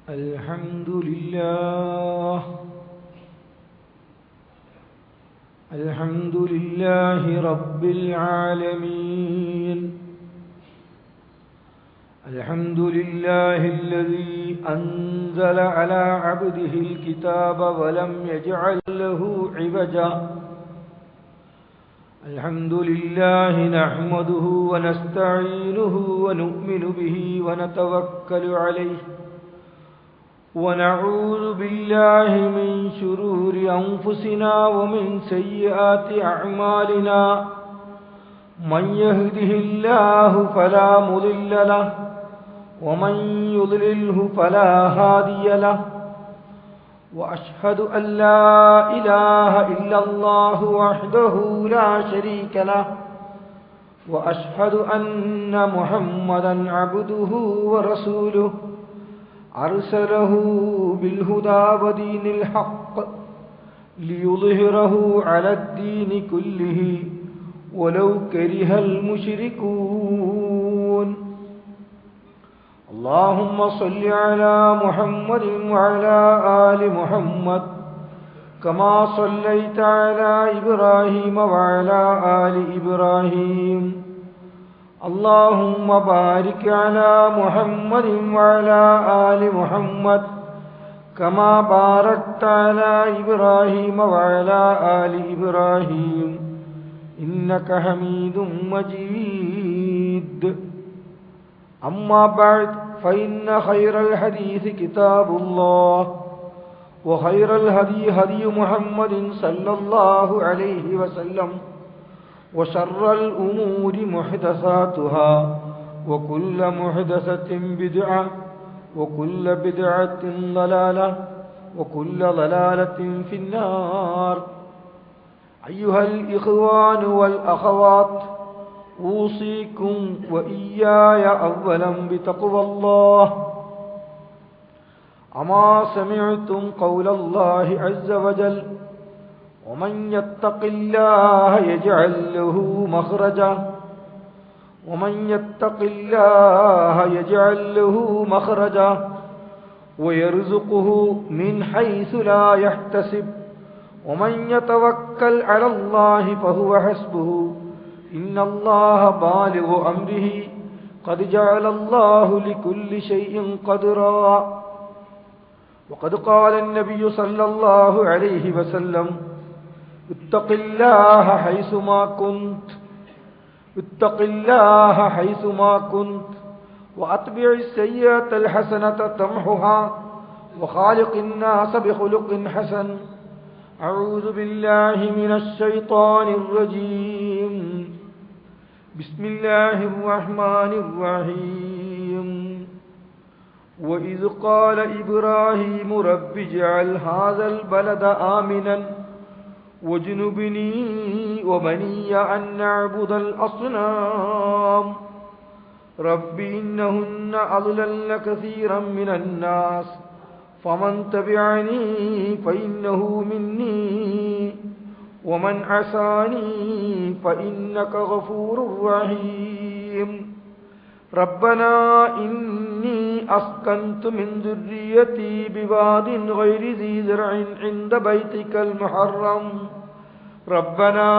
الحمد لله الحمد لله رب العالمين الحمد لله الذي أنزل على عبده الكتاب ولم يجعل له عوجا الحمد لله نحمده ونستعينه ونؤمن به ونتوكل عليه ونعوذ بالله من شرور أنفسنا ومن سيئات أعمالنا من يهده الله فلا مضل له ومن يضلله فلا هادي له وأشهد أن لا إله إلا الله وحده لا شريك له وأشهد أن محمدا عبده ورسوله أرسله بالهدى ودين الحق ليظهره على الدين كله ولو كره المشركون اللهم صل على محمد وعلى آل محمد كما صليت على إبراهيم وعلى آل إبراهيم اللهم بارك على محمد وعلى آل محمد كما باركت على إبراهيم وعلى آل إبراهيم إنك حميد مجيد أما بعد فإن خير الحديث كتاب الله وخير الهدي هدي محمد صلى الله عليه وسلم وشر الأمور محدثاتها وكل محدثة بدعة وكل بدعة ضلالة وكل ضلالة في النار أيها الإخوان والأخوات أوصيكم وإياي أولا بتقوى الله أما سمعتم قول الله عز وجل ومن يتق الله يجعل له مخرجا ومن يتق الله يجعل له مخرجا ويرزقه من حيث لا يحتسب ومن يتوكل على الله فهو حسبه إن الله بالغ أمره قد جعل الله لكل شيء قدرا وقد قال النبي صلى الله عليه وسلم اتق الله حيثما كنت اتق الله حيثما كنت وأتبع السيئة الحسنة تمحها وخالق الناس بخلق حسن أعوذ بالله من الشيطان الرجيم بسم الله الرحمن الرحيم وإذ قال إبراهيم رب اجعل هذا البلد آمنا واجنبني وبني أن نعبد الأصنام رب إنهن أضللن كثيرا من الناس فمن تبعني فإنه مني ومن عصاني فإنك غفور رحيم ربنا إني أسكنت من ذريتي بواد غير ذي زرع عند بيتك المحرم ربنا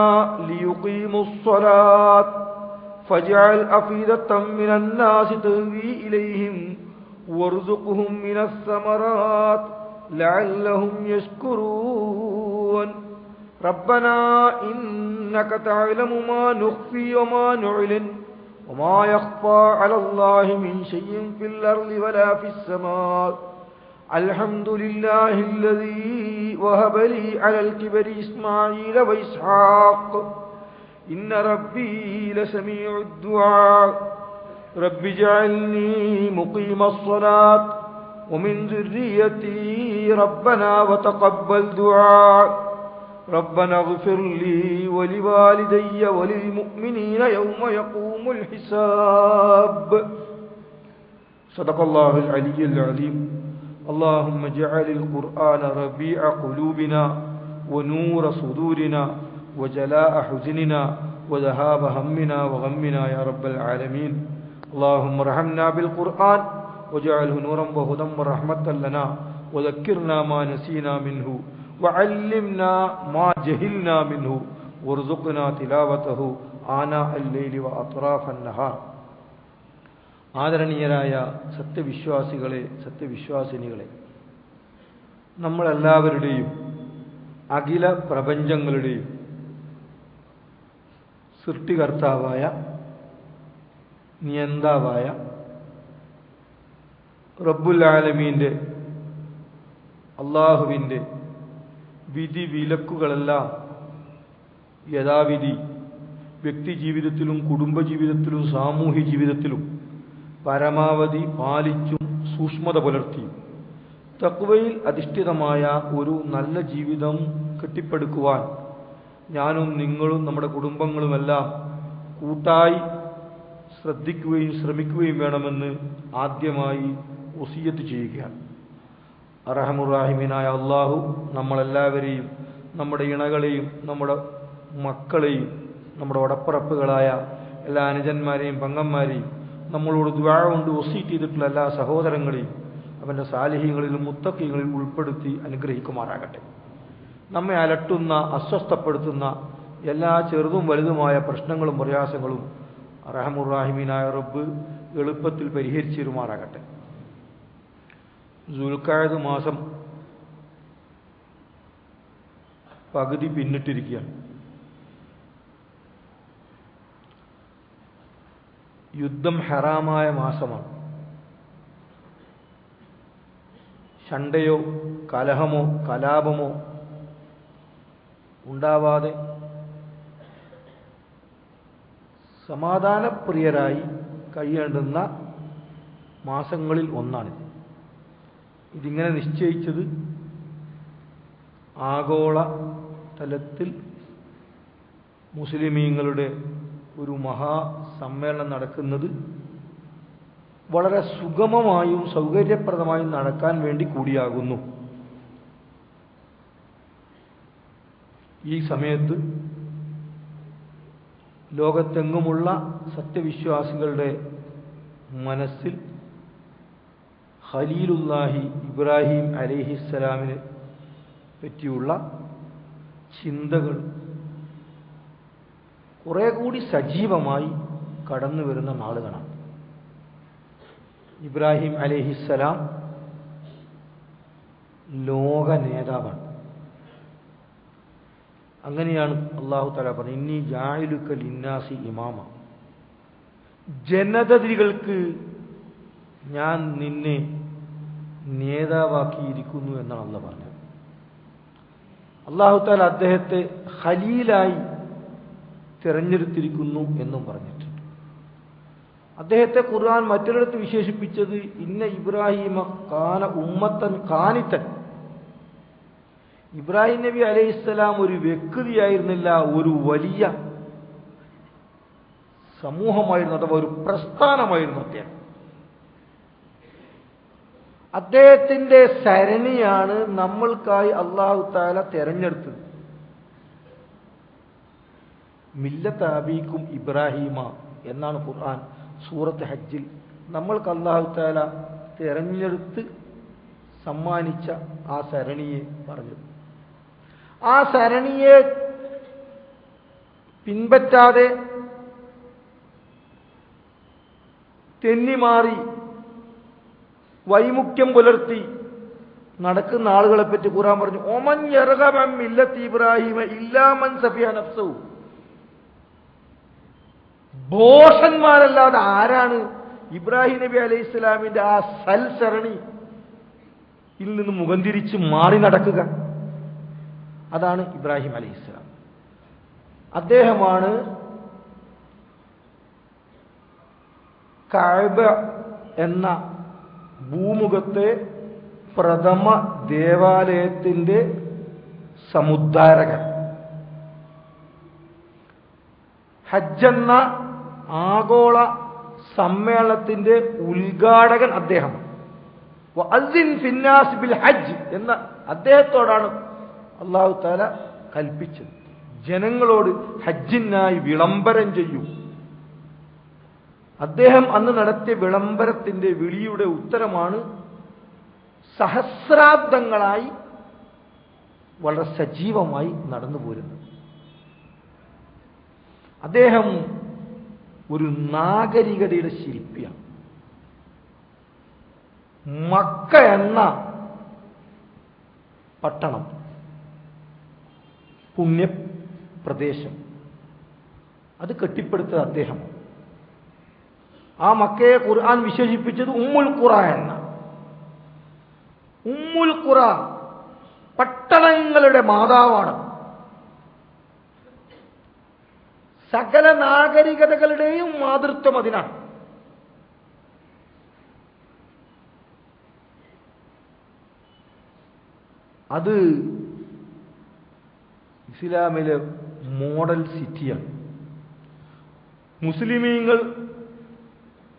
ليقيموا الصلاة فاجعل أفئدة من الناس تهوي إليهم وارزقهم من الثمرات لعلهم يشكرون ربنا إنك تعلم ما نخفي وما نعلن وما يخفى على الله من شيء في الأرض ولا في السماء الحمد لله الذي وهب لي على الكبر إسماعيل وإسحاق إن ربي لسميع الدعاء رب اجعلني مقيم الصلاة ومن ذريتي ربنا وتقبل دعاء ربنا اغفر لي ولوالدي وللمؤمنين يوم يقوم الحساب صدق الله العلي العظيم اللهم اجعل القرآن ربيع قلوبنا ونور صدورنا وجلاء حزننا وذهاب همنا وغمنا يا رب العالمين اللهم ارحمنا بالقرآن വജഅൽഹു നൂറൻ വഹുദൻ വറഹ്മത്തൻ ലനാ വദക്കിർനാ മാ നസീനാ മിൻഹു വഅല്ലിംനാ മാ ജഹിൽനാ മിൻഹു വർസുഖ്നാ തിലാവതഹു ആനാ അൽ-ലൈലി വഅത്റാഫൻ നഹാർ. ആദരണീയരായ സത്യവിശ്വാസികളെ, സത്യവിശ്വാസിനികളെ, നമ്മളെല്ലാവരുടെയും അഖില പ്രപഞ്ചങ്ങളുടെയും സൃഷ്ടികർത്താവായ, നിയന്താവായ റബ്ബുൽ ആലമീന്റെ, അള്ളാഹുവിൻ്റെ വിധി വിലക്കുകളെല്ലാം യഥാവിധി വ്യക്തി ജീവിതത്തിലും കുടുംബജീവിതത്തിലും സാമൂഹ്യ ജീവിതത്തിലും പരമാവധി പാലിച്ചും സൂക്ഷ്മത പുലർത്തിയും തഖ്വയിൽ അധിഷ്ഠിതമായ ഒരു നല്ല ജീവിതം കെട്ടിപ്പടുക്കുവാൻ ഞാനും നിങ്ങളും നമ്മുടെ കുടുംബങ്ങളുമെല്ലാം കൂട്ടായി ശ്രദ്ധിക്കുകയും ശ്രമിക്കുകയും വേണമെന്ന് ആദ്യമായി വസിയ്യത്ത് ചെയ്യുകയാണ്. അർഹമുർ-റഹീമീനായ അല്ലാഹു നമ്മളെല്ലാവരെയും, നമ്മുടെ ഇണകളെയും, നമ്മുടെ മക്കളെയും, നമ്മുടെ ഉടപ്പറപ്പുകളായ എല്ലാ അനുജന്മാരെയും പെങ്ങന്മാരെയും, നമ്മളോട് ദുആ കൊണ്ട് വസിയ്യത്ത് ചെയ്തിട്ടുള്ള എല്ലാ സഹോദരങ്ങളെയും അവൻ്റെ സാലിഹീങ്ങളിലും മുത്തഖീകളിൽ ഉൾപ്പെടുത്തി അനുഗ്രഹിക്കുമാറാകട്ടെ. നമ്മെ അലട്ടുന്ന, അസ്വസ്ഥപ്പെടുത്തുന്ന എല്ലാ ചെറുതും വലുതുമായ പ്രശ്നങ്ങളും പ്രയാസങ്ങളും അർഹമുർ-റഹീമീനായ റബ്ബ് എളുപ്പത്തിൽ പരിഹരിച്ചിരുമാറാകട്ടെ. ദുൽഖഅദ് മാസം പകുതി പിന്നിട്ടിരിക്കുകയാണ്. യുദ്ധം ഹറാമായ മാസമാണ്. ശണ്ടയോ കലഹമോ കലാപമോ ഉണ്ടാവാതെ സമാധാനപ്രിയരായി കഴിയേണ്ടുന്ന മാസങ്ങളിൽ ഒന്നാണിത്. ഇതിങ്ങനെ നിശ്ചയിച്ചത് ആഗോള തലത്തിൽ മുസ്ലിമീങ്ങളുടെ ഒരു മഹാസമ്മേളനം നടക്കുന്നത് വളരെ സുഗമമായും സൗകര്യപ്രദമായും നടക്കാൻ വേണ്ടി കൂടിയാകുന്നു. ഈ സമയത്ത് ലോകത്തെങ്ങുമുള്ള സത്യവിശ്വാസികളുടെ മനസ്സിൽ ഖലീലുല്ലാഹി ഇബ്രാഹിം അലൈഹിസ്സലാമിനെ പറ്റിയുള്ള ചിന്തകൾ കുറെ കൂടി സജീവമായി കടന്നു വരുന്ന നാളുകളാണ്. ഇബ്രാഹിം അലൈഹിസ്സലാം ലോക നേതാവാണ്. അങ്ങനെയാണ് അല്ലാഹു തആല പറഞ്ഞത്, ഇന്നി ജാഇലുക ലിന്നാസി ഇമാമ, ജനതതികൾക്ക് ഞാൻ നിന്നെ നേതാവാക്കിയിരിക്കുന്നു എന്നാണ് അല്ലാഹു പറഞ്ഞത്. അല്ലാഹു തആല അദ്ദേഹത്തെ ഖലീലായി തിരഞ്ഞെടുത്തിരിക്കുന്നു എന്നും പറഞ്ഞിട്ടുണ്ട്. അദ്ദേഹത്തെ ഖുർആൻ മറ്റൊരിടത്ത് വിശേഷിപ്പിച്ചത് ഇന്ന ഇബ്രാഹിമ കാന ഉമ്മത്തൻ ഖാനിത്തൻ. ഇബ്രാഹിം നബി അലൈഹിസ്സലാം ഒരു വ്യക്തിയായിരുന്നില്ല, ഒരു വലിയ സമൂഹമായിരുന്നു, അഥവാ ഒരു പ്രസ്ഥാനമായിരുന്നു അദ്ദേഹം. അദ്ദേഹത്തിന്റെ സരണിയാണ് നമ്മൾക്കായി അല്ലാഹു തആല തെരഞ്ഞെടുത്തത്. മില്ലത്ത് അബീക്കും ഇബ്രാഹിമ എന്നാണ് ഖുർആൻ സൂറത്ത് ഹജ്ജിൽ നമ്മൾക്ക് അല്ലാഹു തആല തെരഞ്ഞെടുത്ത് സമ്മാനിച്ച ആ സരണിയെ പറഞ്ഞത്. ആ സരണിയെ പിൻപറ്റാതെ തെന്നിമാറി വൈമുഖ്യം പുലർത്തി നടക്കുന്ന ആളുകളെ പറ്റി ഖുർആൻ പറഞ്ഞു, ഒമൻ യർഗബ അൻ മില്ലത്തി ഇബ്രാഹിമ ഇല്ലാ മൻ സഫിയ നഫ്സഹു. ഭോഷന്മാരല്ലാതെ ആരാണ് ഇബ്രാഹിം നബി അലൈഹി ഇസ്ലാമിന്റെ ആ സൽസരണിയിൽ നിന്ന് മുഖം തിരിച്ച് മാറി നടക്കുക? അതാണ് ഇബ്രാഹിം അലൈഹി ഇസ്ലാം. അദ്ദേഹമാണ് കഅബ എന്ന ഭൂമുഖത്തെ പ്രഥമ ദേവാലയത്തിന്റെ സമുദ്ധാരകൻ. ഹജ്ജ് എന്ന ആഗോള സമ്മേളനത്തിന്റെ ഉദ്ഘാടകൻ അദ്ദേഹമാണ്. വഅസ്സിൻ ഫിന്നാസ് ബിൽ ഹജ്ജ് എന്ന അദ്ദേഹത്തോടാണ് അല്ലാഹു തആല കൽപ്പിച്ചത്, ജനങ്ങളോട് ഹജ്ജിനായി വിളംബരം ചെയ്യൂ. അദ്ദേഹം അന്ന് നടത്തിയ വിളംബരത്തിന്റെ വിളിയുടെ ഉത്തരമാണ് സഹസ്രാബ്ദങ്ങളായി വളരെ സജീവമായി നടന്നു പോരുന്നത്. അദ്ദേഹം ഒരു നാഗരികതയുടെ ശില്പിയാണ്. മക്ക എന്ന പട്ടണം, പുണ്യപ്രദേശം, അത് കെട്ടിപ്പടുത്തത് അദ്ദേഹം. ആ മക്കയെ ഖുർആൻ വിശേഷിപ്പിച്ചത് ഉമ്മുൽ ഖുറ എന്ന. ഉമ്മുൽ ഖുറ പട്ടണങ്ങളുടെ മാതാവാണ്. സകല നാഗരികതകളുടെയും മാതൃത്വം അതിനാണ്. അത് ഇസ്ലാമിലെ മോഡൽ സിറ്റിയാണ്. മുസ്ലിമീങ്ങൾ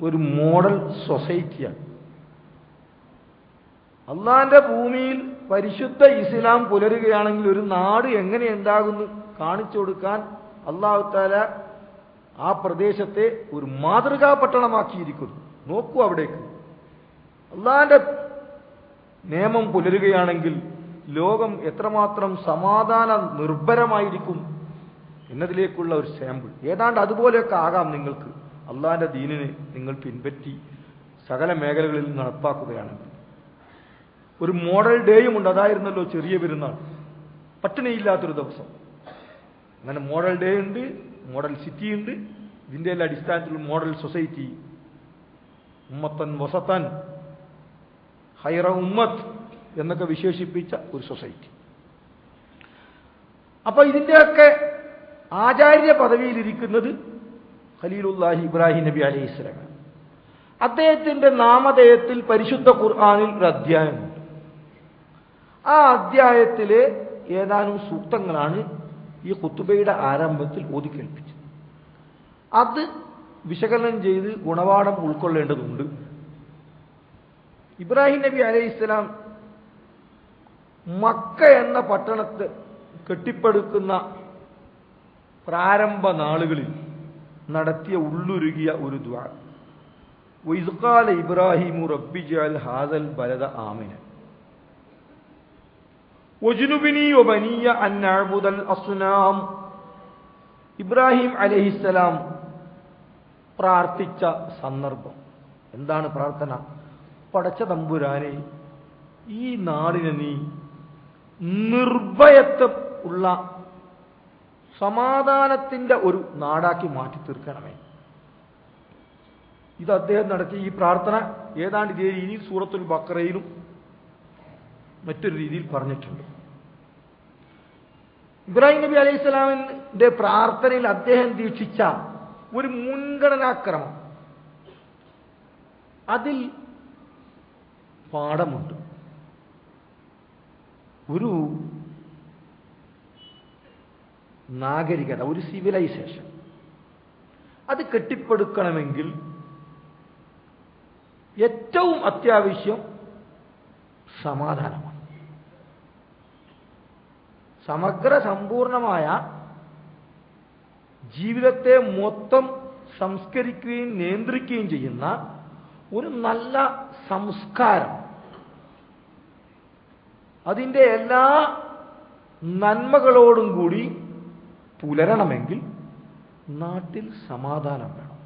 ഒരു മോഡൽ സൊസൈറ്റിയാണ്. അള്ളാന്റെ ഭൂമിയിൽ പരിശുദ്ധ ഇസ്ലാം പുലരുകയാണെങ്കിൽ ഒരു നാട് എങ്ങനെ ഉണ്ടാകുന്നു കാണിച്ചു കൊടുക്കാൻ അല്ലാഹു തആല ആ പ്രദേശത്തെ ഒരു മാതൃകാ പട്ടണമാക്കിയിരിക്കുന്നു. നോക്കൂ അവിടേക്ക്. അള്ളാന്റെ നിയമം പുലരുകയാണെങ്കിൽ ലോകം എത്രമാത്രം സമാധാന നിർഭരമായിരിക്കും എന്നതിലേക്കുള്ള ഒരു സാമ്പിൾ. ഏതാണ്ട് അതുപോലെയൊക്കെ ആകാം നിങ്ങൾക്ക് അള്ളാന്റെ ദീനിനെ നിങ്ങൾ പിൻപറ്റി സകല മേഖലകളിൽ നടപ്പാക്കുകയാണെങ്കിൽ. ഒരു മോഡൽ ഡേയും ഉണ്ട്. അതായിരുന്നല്ലോ ചെറിയ പെരുന്നാൾ, പട്ടിണിയില്ലാത്തൊരു ദിവസം. അങ്ങനെ മോഡൽ ഡേ ഉണ്ട്, മോഡൽ സിറ്റി ഉണ്ട്. ഇതിൻ്റെ എല്ലാ അടിസ്ഥാനത്തിലുള്ള മോഡൽ സൊസൈറ്റി, ഉമ്മത്തൻ വസത്തൻ ഹൈറ ഉമ്മത്ത് എന്നൊക്കെ വിശേഷിപ്പിച്ച ഒരു സൊസൈറ്റി. അപ്പൊ ഇതിൻ്റെയൊക്കെ ആചാര്യ പദവിയിലിരിക്കുന്നത് ഖലീലുല്ലാഹി ഇബ്രാഹിം നബി അലൈഹിസ്സലാം. അദ്ദേഹത്തിന്റെ നാമധേയത്തിൽ പരിശുദ്ധ ഖുർആനിൽ ഒരു അധ്യായമുണ്ട്. ആ അധ്യായത്തിലെ ഏതാനും സൂക്തങ്ങളാണ് ഈ ഖുതുബയുടെ ആരംഭത്തിൽ ഓതിക്കേൽപ്പിച്ചത്. അത് വിശകലനം ചെയ്ത് ഗുണപാഠം ഉൾക്കൊള്ളേണ്ടതുണ്ട്. ഇബ്രാഹിം നബി അലൈഹിസ്സലാം മക്ക എന്ന പട്ടണത്തെ കെട്ടിപ്പടുക്കുന്ന പ്രാരംഭ നാളുകളിൽ നടത്തിയ ഉള്ളുരുകിയ ഒരു ദുആ, വഇദ് ഖാല ഇബ്രാഹിമു റബ്ബി ജഅൽ ഹാദൽ ബലദ ആമിന വജ്നുബിനി വബനിയ അൻ നഅ്ബുദൽ അസ്നാം. ഇബ്രാഹിം അലൈഹിസ്സലാം പ്രാർത്ഥിച്ച സന്ദർഭം എന്താണ്? പ്രാർത്ഥന, പടച്ച തമ്പുരാനെ, ഈ നാടിനെ നീ നിർഭയത്വം ഉള്ള സമാധാനത്തിന്റെ ഒരു നാടാക്കി മാറ്റി തീർക്കണമേ. ഇത് അദ്ദേഹം നടത്തിയ ഈ പ്രാർത്ഥന ഏതാണ്ട് ഇതേ രീതിയിൽ സൂറത്തുൽ ബഖറയിലും മറ്റൊരു രീതിയിൽ പറഞ്ഞിട്ടുണ്ട്. ഇബ്രാഹിം നബി അലൈഹി സ്വലാമിന്റെ പ്രാർത്ഥനയിൽ അദ്ദേഹം ദീക്ഷിച്ച ഒരു മുൻഗണനാക്രമം, അതിൽ പാഠമുണ്ട്. ഒരു നാഗരികത, ഒരു സിവിലൈസേഷൻ അത് കെട്ടിപ്പടുക്കണമെങ്കിൽ ഏറ്റവും അത്യാവശ്യം സമാധാനമാണ്. സമഗ്ര സമ്പൂർണമായ ജീവിതത്തെ മൊത്തം സംസ്കരിക്കുകയും നിയന്ത്രിക്കുകയും ചെയ്യുന്ന ഒരു നല്ല സംസ്കാരം, അതിൻ്റെ എല്ലാ നന്മകളോടും കൂടി പുലരണമെങ്കിൽ നാട്ടിൽ സമാധാനം വേണം.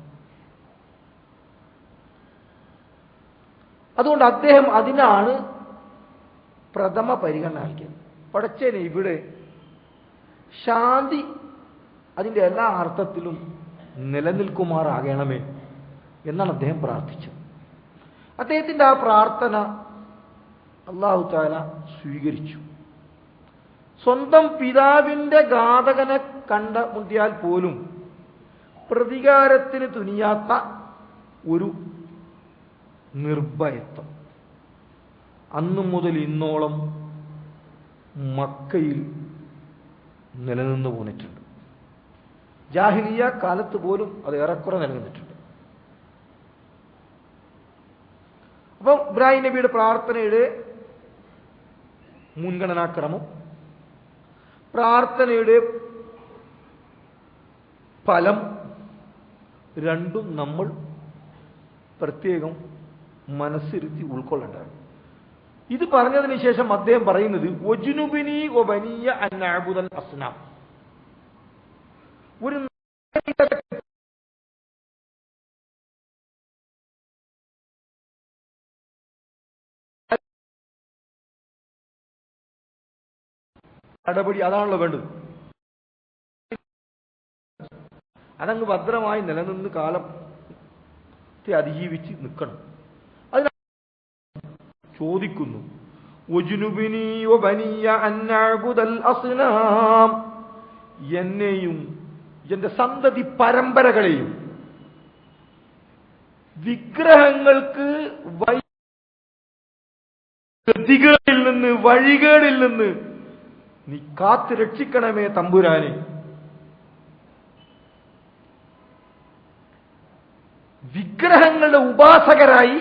അതുകൊണ്ട് അദ്ദേഹം അതിനാണ് പ്രഥമ പരിഗണന നൽകിയത്. പടച്ചേനെ, ഇവിടെ ശാന്തി അതിൻ്റെ എല്ലാ അർത്ഥത്തിലും നിലനിൽക്കുമാറാകണമേ എന്നാണ് അദ്ദേഹം പ്രാർത്ഥിച്ചത്. അദ്ദേഹത്തിൻ്റെ ആ പ്രാർത്ഥന അല്ലാഹു തആല സ്വീകരിച്ചു. സ്വന്തം പിതാവിൻ്റെ ഘാതകനെ കണ്ടുമുട്ടിയാൽ പോലും പ്രതികാരത്തിന് തുനിയാത്ത ഒരു നിർഭയത്വം അന്നു മുതൽ ഇന്നോളം മക്കയിൽ നിലനിന്നു പോന്നിട്ടുണ്ട്. ജാഹിലിയ കാലത്ത് പോലും അത് ഏറെക്കുറെ നിലനിന്നിട്ടുണ്ട്. അപ്പം ഇബ്രാഹിം നബിയുടെ പ്രാർത്ഥനയുടെ മുൻഗണനാക്രമം, പ്രാർത്ഥനയുടെ ഫലം രണ്ടും നമ്മൾ പ്രത്യേകം മനസ്സിരുത്തി ഉൾക്കൊള്ളേണ്ടതാണ്. ഇത് പറഞ്ഞതിന് ശേഷം അദ്ദേഹം പറയുന്നത് വജ്നുബിനി വബനിയ അൻ അഅ്ബുദൽ അസ്നാം. ഒരു നടപടി അതാണല്ലോ വേണ്ടത്. അതങ്ങ് ഭദ്രമായി നിലനിന്ന് കാലത്തെ അതിജീവിച്ച് നിൽക്കണം. അതിന് ചോദിക്കുന്നു വജ്നുബിനി വബനിയ അൻ അഅ്ബുദൽ അസ്നാം, എന്നെയും എന്റെ സന്തതി പരമ്പരകളെയും വിഗ്രഹങ്ങൾക്ക് ഗതികളിൽ നിന്ന് വഴികളിൽ നിന്ന് നീ കാത്തു രക്ഷിക്കണമേ തമ്പുരാനെ. വിഗ്രഹങ്ങളുടെ ഉപാസകരായി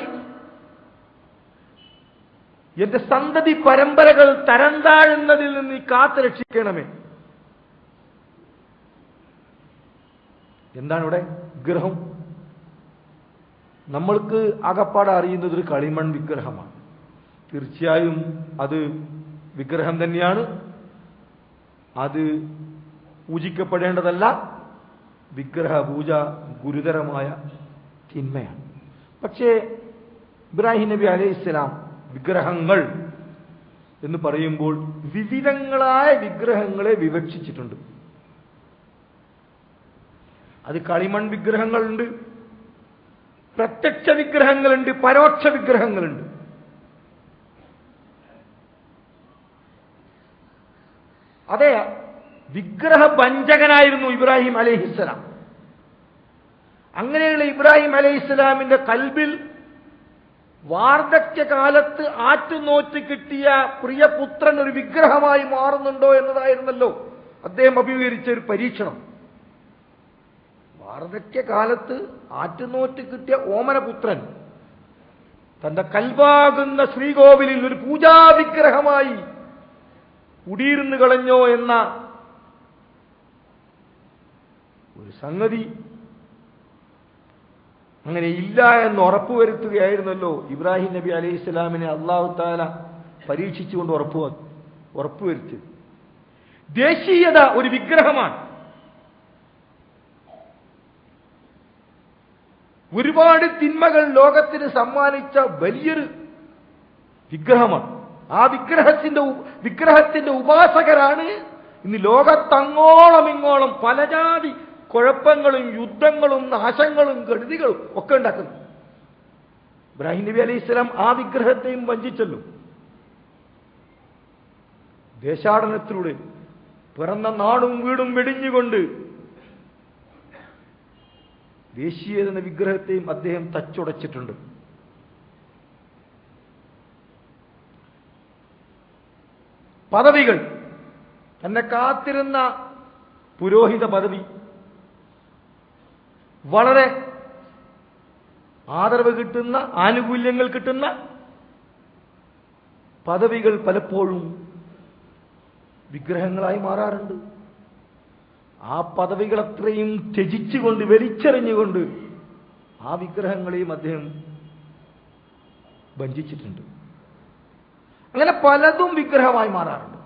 എന്റെ സന്തതി പരമ്പരകൾ തരം താഴുന്നതിൽ നിന്ന് നീ കാത്തു രക്ഷിക്കണമേ. എന്താണ് ഇവിടെ വിഗ്രഹം? നമ്മൾക്ക് അകപ്പാടെ അറിയുന്നത് ഒരു കളിമൺ വിഗ്രഹമാണ്. തീർച്ചയായും അത് വിഗ്രഹം തന്നെയാണ്, അത് പൂജിക്കപ്പെടേണ്ടതല്ല. വിഗ്രഹ പൂജ ഗുരുതരമായ തിന്മയാണ്. പക്ഷേ ഇബ്രാഹിം നബി അലൈഹിസ്സലാം വിഗ്രഹങ്ങൾ എന്ന് പറയുമ്പോൾ വിവിധങ്ങളായ വിഗ്രഹങ്ങളെ വിവക്ഷിച്ചിട്ടുണ്ട്. അത് കളിമൺ വിഗ്രഹങ്ങളുണ്ട്, പ്രത്യക്ഷ വിഗ്രഹങ്ങളുണ്ട്, പരോക്ഷ വിഗ്രഹങ്ങളുണ്ട്. അതെ, വിഗ്രഹഭഞ്ജകനായിരുന്നു ഇബ്രാഹിം അലൈഹിസ്സലാം. അങ്ങനെയുള്ള ഇബ്രാഹിം അലൈഹിസ്സലാമിന്റെ കൽബിൽ വാർദ്ധക്യകാലത്ത് ആറ്റുനോറ്റ് കിട്ടിയ പ്രിയപുത്രൻ ഒരു വിഗ്രഹമായി മാറുന്നുണ്ടോ എന്നതായിരുന്നല്ലോ അദ്ദേഹം അഭിമുഖീകരിച്ച ഒരു പരീക്ഷണം. വാർദ്ധക്യകാലത്ത് ആറ്റുനോറ്റ് കിട്ടിയ ഓമനപുത്രൻ തന്റെ കൽബാകുന്ന ശ്രീകോവിലിൽ ഒരു പൂജാവിഗ്രഹമായി കുടിയിരുന്നു കളഞ്ഞോ എന്ന ഒരു സംഗതി അങ്ങനെ ഇല്ല എന്ന് ഉറപ്പുവരുത്തുകയായിരുന്നല്ലോ ഇബ്രാഹിം നബി അലൈഹി സ്വലാമിനെ അല്ലാഹു തആല പരീക്ഷിച്ചുകൊണ്ട് ഉറപ്പുവരുത്തി. ദേശീയത ഒരു വിഗ്രഹമാണ്. ഒരുപാട് തിന്മകൾ ലോകത്തിന് സമ്മാനിച്ച വലിയൊരു വിഗ്രഹമാണ്. ആ വിഗ്രഹത്തിന്റെ ഉപാസകരാണ് ഇന്ന് ലോകത്തങ്ങോളം ഇങ്ങോളം പലജാതി കുഴപ്പങ്ങളും യുദ്ധങ്ങളും നാശങ്ങളും കെടുതികളും ഒക്കെ ഉണ്ടാക്കുന്നു. ഇബ്രാഹിം നബി അലൈഹി സ്വലാം ആ വിഗ്രഹത്തെയും വഞ്ചിച്ചല്ലോ. ദേശാടനത്തിലൂടെ പിറന്ന നാടും വീടും വെടിഞ്ഞുകൊണ്ട് ദേശീയത എന്ന വിഗ്രഹത്തെയും അദ്ദേഹം തച്ചുടച്ചിട്ടുണ്ട്. പദവികൾ, തന്നെ കാത്തിരുന്ന പുരോഹിത പദവി, വളരെ ആദരവ് കിട്ടുന്ന, ആനുകൂല്യങ്ങൾ കിട്ടുന്ന പദവികൾ പലപ്പോഴും വിഗ്രഹങ്ങളായി മാറാറുണ്ട്. ആ പദവികളത്രയും ത്യജിച്ചുകൊണ്ട് വലിച്ചെറിഞ്ഞുകൊണ്ട് ആ വിഗ്രഹങ്ങളെയും അദ്ദേഹം വഞ്ചിച്ചിട്ടുണ്ട്. അങ്ങനെ പലതും വിഗ്രഹമായി മാറാറുണ്ട്.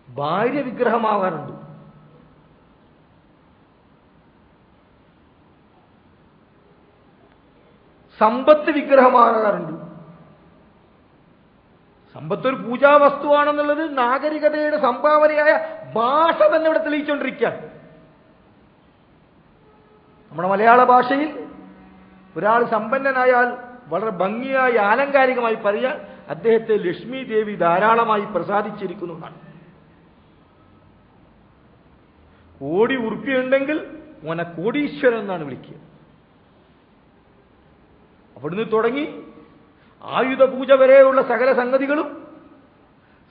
ഭാര്യ വിഗ്രഹമാകാറുണ്ട്. സമ്പത്ത് വിഗ്രഹമാകാറുണ്ട്. സമ്പത്ത് ഒരു പൂജാവസ്തുവാണെന്നുള്ളത് നാഗരികതയുടെ സംഭാവനയായ ഭാഷ തന്നെ ഇവിടെ തെളിയിച്ചുകൊണ്ടിരിക്കുകയാണ്. നമ്മുടെ മലയാള ഭാഷയിൽ ഒരാൾ സമ്പന്നനായാൽ വളരെ ഭംഗിയായി ആലങ്കാരികമായി പറയാൻ അദ്ദേഹത്തെ ലക്ഷ്മി ദേവി ധാരാളമായി പ്രസാദിച്ചിരിക്കുന്നു എന്നാണ്. കോടി ഉറുപ്പിയുണ്ടെങ്കിൽ മോനെ കോടീശ്വരൻ എന്നാണ് വിളിക്കുക. അവിടുന്ന് തുടങ്ങി ആയുധ പൂജ വരെയുള്ള സകല സംഗതികളും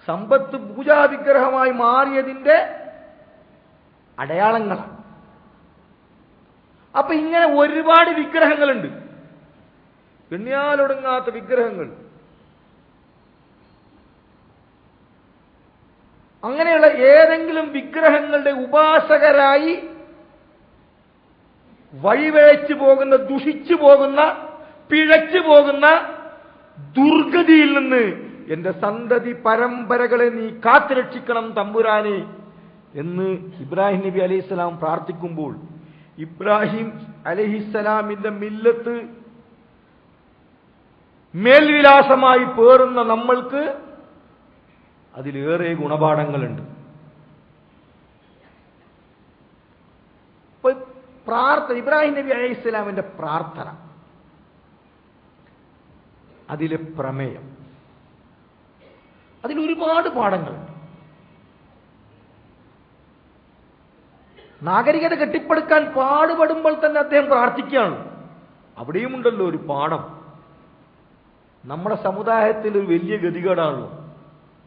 സമ്പത്ത് പൂജാവിഗ്രഹമായി മാറിയതിന്റെ അടയാളങ്ങളാണ്. അപ്പൊ ഇങ്ങനെ ഒരുപാട് വിഗ്രഹങ്ങളുണ്ട്, എണ്ണിയാലൊടുങ്ങാത്ത വിഗ്രഹങ്ങൾ. അങ്ങനെയുള്ള ഏതെങ്കിലും വിഗ്രഹങ്ങളുടെ ഉപാസകരായി വഴിവഴച്ചു പോകുന്ന, ദുഷിച്ചു പോകുന്ന പിഴച്ചു പോകുന്ന ദുർഗതിയിൽ നിന്ന് എന്റെ സന്തതി പരമ്പരകളെ നീ കാത്തുരക്ഷിക്കണം തമ്പുരാനെ എന്ന് ഇബ്രാഹിം നബി അലൈഹിസ്സലാം പ്രാർത്ഥിക്കുമ്പോൾ, ഇബ്രാഹിം അലൈഹിസ്സലാമിന്റെ മില്ലത്ത് മേൽവിലാസമായി പേറുന്ന നമ്മൾക്ക് അതിലേറെ ഗുണപാഠങ്ങളുണ്ട്. പ്രാർത്ഥന, ഇബ്രാഹിം നബി അലൈഹിസ്സലാമിന്റെ പ്രാർത്ഥന, അതിലെ പ്രമേയം, അതിലൊരുപാട് പാഠങ്ങളുണ്ട്. നാഗരികത കെട്ടിപ്പടുക്കാൻ പാടുപെടുമ്പോൾ തന്നെ അദ്ദേഹം പ്രാർത്ഥിക്കുകയാണ്. അവിടെയുമുണ്ടല്ലോ ഒരു പാഠം. നമ്മുടെ സമുദായത്തിൽ ഒരു വലിയ ഗതികേടാണല്ലോ,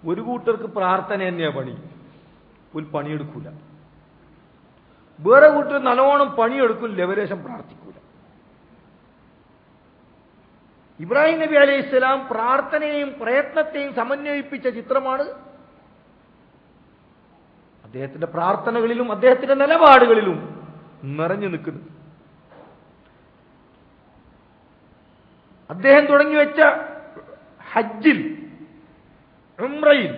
ഒരു കൂട്ടർക്ക് പ്രാർത്ഥന തന്നെയാ പണി, ഒരു പണിയെടുക്കൂല. വേറെ കൂട്ടർ നല്ലോണം പണിയെടുക്കും, ലെവലേശം പ്രാർത്ഥിക്കൂല. ഇബ്രാഹിം നബി അലൈഹിസ്സലാം പ്രാർത്ഥനയെയും പ്രയത്നത്തെയും സമന്വയിപ്പിച്ച ചിത്രമാണ് അദ്ദേഹത്തിന്റെ പ്രാർത്ഥനകളിലും അദ്ദേഹത്തിന്റെ നിലപാടുകളിലും നിറഞ്ഞു നിൽക്കുന്നത്. അദ്ദേഹം തുടങ്ങിവെച്ച ഹജ്ജിൽ, ഉംറയിൽ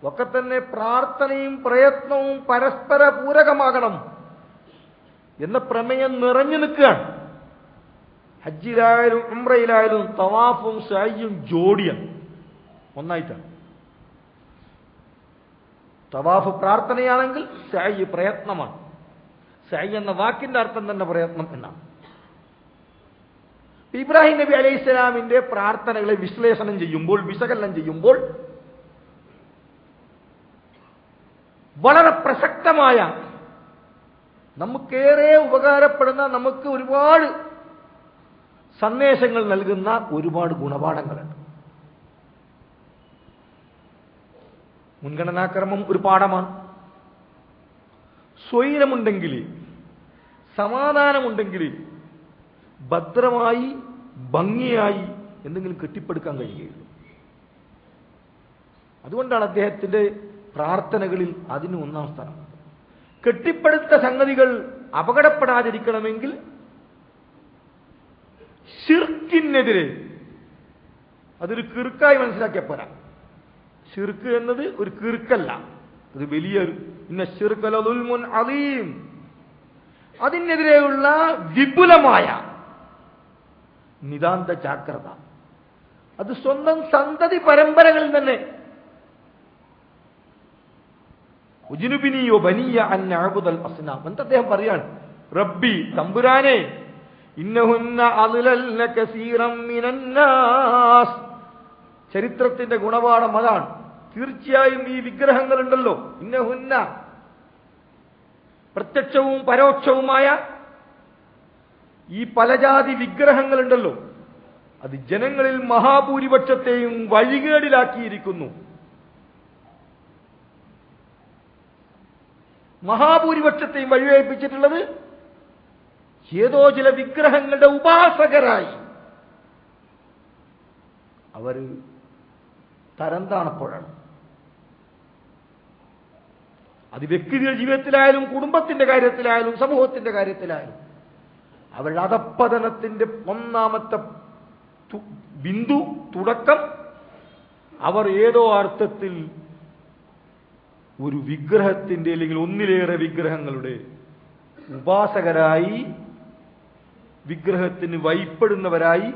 ഒക്കെ തന്നെ പ്രാർത്ഥനയും പ്രയത്നവും പരസ്പര പൂരകമാകണം എന്ന പ്രമേയം നിറഞ്ഞു നിൽക്കുകയാണ്. ഹജ്ജിലായാലും ഉംറയിലായാലും തവാഫും സഅയും ജോഡിയാണ്, ഒന്നായിട്ടാണ്. തവാഫ് പ്രാർത്ഥനയാണെങ്കിൽ സഅയ് പ്രയത്നമാണ്. സഅയ് എന്ന വാക്കിന്റെ അർത്ഥം തന്നെ പ്രയത്നം എന്നാണ്. ഇബ്രാഹിം നബി അലൈഹിസ്സലാമിന്റെ പ്രാർത്ഥനകളെ വിശ്ലേഷണം ചെയ്യുമ്പോൾ, വിശകലനം ചെയ്യുമ്പോൾ വളരെ പ്രസക്തമായ, നമുക്കേറെ ഉപകാരപ്പെടുന്ന, നമുക്ക് ഒരുപാട് സന്ദേശങ്ങൾ നൽകുന്ന ഒരുപാട് ഗുണപാഠങ്ങളുണ്ട്. മുൻഗണനാക്രമം ഒരു പാഠമാണ്. സ്വൈരമുണ്ടെങ്കിൽ, സമാധാനമുണ്ടെങ്കിൽ ഭദ്രമായി ഭംഗിയായി എന്തെങ്കിലും കെട്ടിപ്പടുക്കാൻ കഴിയുകയുള്ളൂ. അതുകൊണ്ടാണ് അദ്ദേഹത്തിന്റെ പ്രാർത്ഥനകളിൽ അതിന് ഒന്നാം സ്ഥാനം. കെട്ടിപ്പടുത്ത സംഗതികൾ അപകടപ്പെടാതിരിക്കണമെങ്കിൽ ശിർക്കിനെതിരെ, അതൊരു കിറുക്കായി മനസ്സിലാക്കിയ പോരാ. ശിർക്ക് എന്നത് ഒരു കിറുക്കല്ല, അത് വലിയൊരു ഇന്ന ശിർക്ക് ലദുൽമുൻ അദീം. അതിനെതിരെയുള്ള വിപുലമായ നിതാന്ത ജാഗ്രത, അത് സ്വന്തം സന്തതി പരമ്പരകളിൽ തന്നെ. ഉജ്നുബിനിയോ ബനിയ അൻ അഅ്ബുദൽ അസ്നാം എന്ന് അദ്ദേഹം പറയാണ്. റബ്ബി, തമ്പുരാനെ, ഇന്നഹുന്ന അദ്ലൽന കസീറൻ മിനന്നാസ്. ചരിത്രത്തിന്റെ ഗുണപാഠം അതാണ്. തീർച്ചയായും ഈ വിഗ്രഹങ്ങളുണ്ടല്ലോ, ഇന്നഹുന്ന, പ്രത്യക്ഷവും പരോക്ഷവുമായ ഈ പലജാതി വിഗ്രഹങ്ങളുണ്ടല്ലോ, അത് ജനങ്ങളിൽ മഹാഭൂരിപക്ഷത്തെയും വഴികേടിലാക്കിയിരിക്കുന്നു. മഹാഭൂരിപക്ഷത്തെയും വഴിവേൽപ്പിച്ചിട്ടുള്ളത് ഏതോ ചില വിഗ്രഹങ്ങളുടെ ഉപാസകരായി അവർ തരംതാണപ്പോഴാണ്. അത് വ്യക്തികളുടെ ജീവിതത്തിലായാലും കുടുംബത്തിന്റെ കാര്യത്തിലായാലും സമൂഹത്തിന്റെ കാര്യത്തിലായാലും അവരുടെ അധപ്പതനത്തിന്റെ ഒന്നാമത്തെ ബിന്ദു, തുടക്കം, അവർ ഏതോ അർത്ഥത്തിൽ ഒരു വിഗ്രഹത്തിന്റെ അല്ലെങ്കിൽ ഒന്നിലേറെ വിഗ്രഹങ്ങളുടെ ഉപാസകരായി, വിഗ്രഹത്തിന് വഴിപ്പെടുന്നവരായി,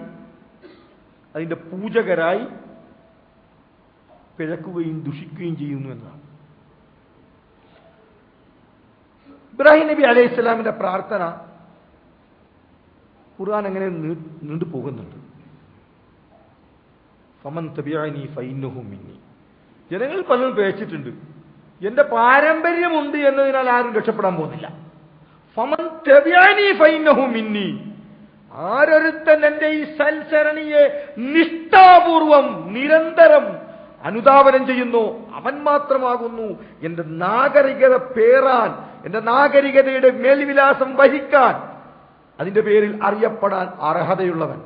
അതിന്റെ പൂജകരായി പിഴക്കുകയും ദുഷിക്കുകയും ചെയ്യുന്നു എന്നതാണ്. ഇബ്രാഹിം നബി അലൈഹിസ്സലാമിന്റെ പ്രാർത്ഥന ഖുർആൻ അങ്ങനെ നീണ്ടു പോകുന്നുണ്ട്. ഫമൻ തബിഅനി ഫഇന്നഹു മിന്നി. ജനങ്ങൾ പലരും പേച്ചിട്ടുണ്ട്, എന്റെ പാരമ്പര്യമുണ്ട് എന്നതിനാൽ ആരും രക്ഷപ്പെടാൻ പോകുന്നില്ല. ഫമൻ തബിഅനി ഫഇന്നഹു മിന്നി. ആരൊരുത്തൻ എന്റെ ഈ സൽസരണിയെ നിഷ്ഠാപൂർവം നിരന്തരം അനുധാവനം ചെയ്യുന്നു, അവൻ മാത്രമാകുന്നു എന്റെ നാഗരികത പേറാൻ, എന്റെ നാഗരികതയുടെ മേൽവിലാസം വഹിക്കാൻ, അതിന്റെ പേരിൽ അറിയപ്പെടാൻ അർഹതയുള്ളവൻ.